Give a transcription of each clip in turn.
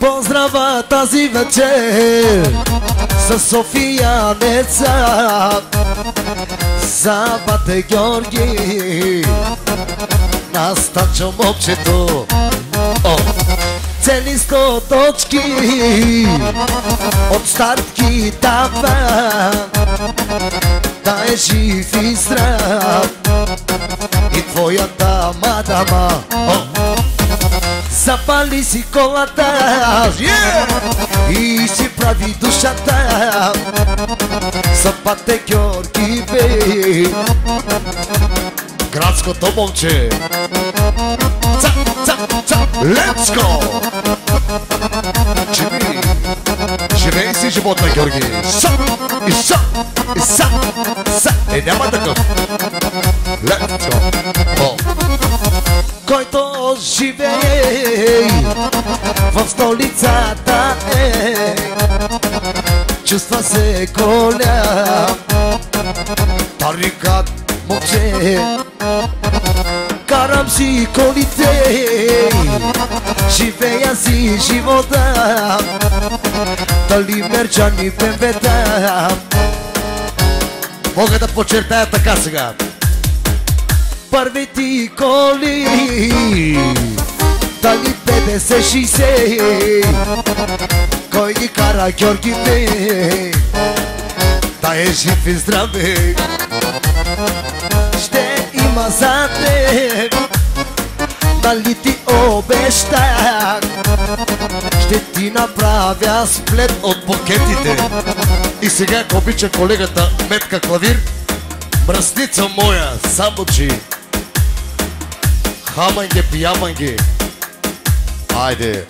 Поздрава тази вечер със Софиянеца за бате Георги на Станчо момчето. Цели 100 точки от старт ги дава, да е жив и здрав и твоята мадама. Запали си колата и си прави душата за бате Георги бе, градското момче. Let's go! Живей си живота, Георги. И са. Няма такъв. Let's go! Който живее в столицата чувства се голям тарикат момче. Карам си колите, живея си живота, дали мерчани бембета. Мога да подчертая така сега. Първите коли, дали 50-60, кой ги кара Георгите, да е жив и здраве. Ще има за теб, дали ти обещах, ще ти направя сплет от букетите. И сега, ако обича колегата Метка Клавир, мръсница моя, само че хаманге, пияманге. Айде!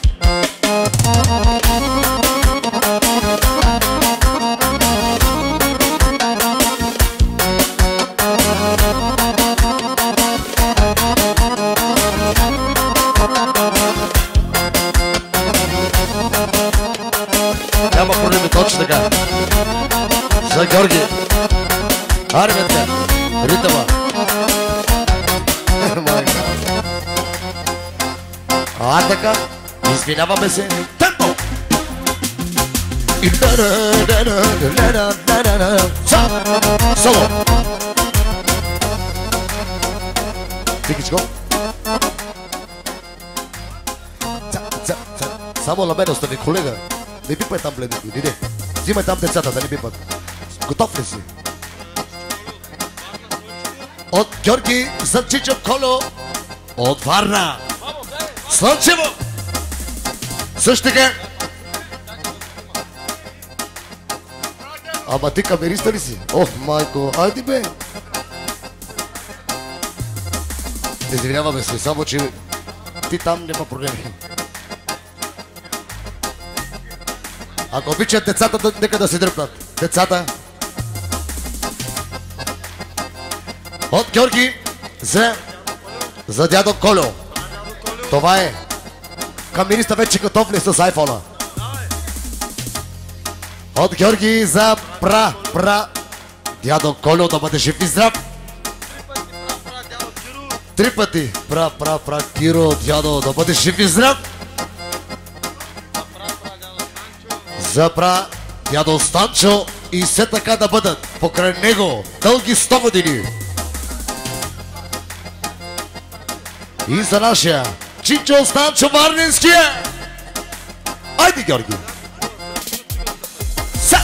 Няма проблеми, точно така. За Георги. Армията. Ритъма. А така. Извиняваме се. Темпо! И соло. Тикичко. Само на мен остави, колега. Не пипай там бледите, иди. Взимай там децата, да не пипат. Готов ли си? От Георги за Чичо Коло от Варна. Слънчево! Също така. Ама ти камериста ли си? Ох, майко, айди бе! Извиняваме се, само че ти там няма проблеми. Ако обичат децата, нека да се дръпнат. Децата. От Георги за дядо Колю. Това е. Камериста вече готов ли с айфона? От Георги за дядо Колю, да бъде жив и здрав. 3 пъти. Киро, дядо, да бъде жив и здрав. За дядо Станчо и все така да бъдат покрай него дълги 100 години. И за нашия Чичо Станчо Варненския. Айде, Георги! Са!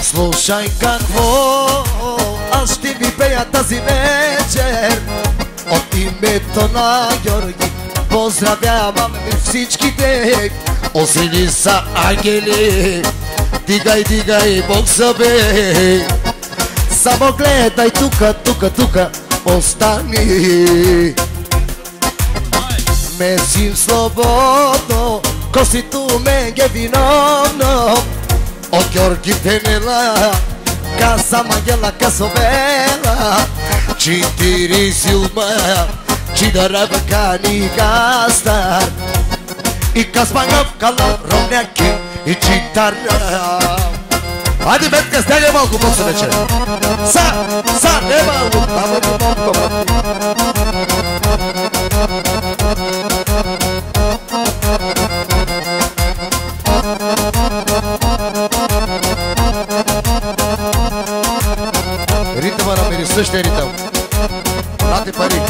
Слушай какво аз ще ви пея тази вечер. От името на Георги поздравявам всичките. Осени са ангели, дигай бокса бе. Само гледай тука, остани. Месим свободно, косито мен е виновно. От Георги Пенела, Casa Magela, Casovela, 4 Silma, Чидара бакани гастар И каспангав калав ровняки И читара Хайде, Метка, стягай малко после вечер. Са, не малко. Ритъма намери, същия ритъм. Дати пари.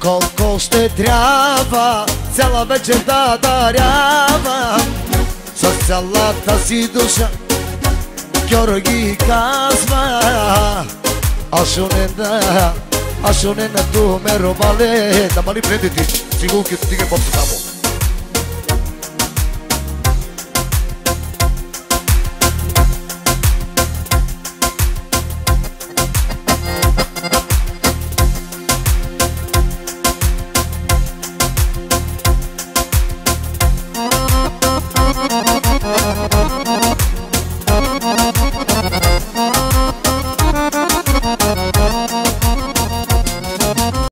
Колко ще трябва цяла вечер да дарява с цялата си душа, Георги казва Ашонена, ту ме робале. Да мали предите, цигулки стига попса само.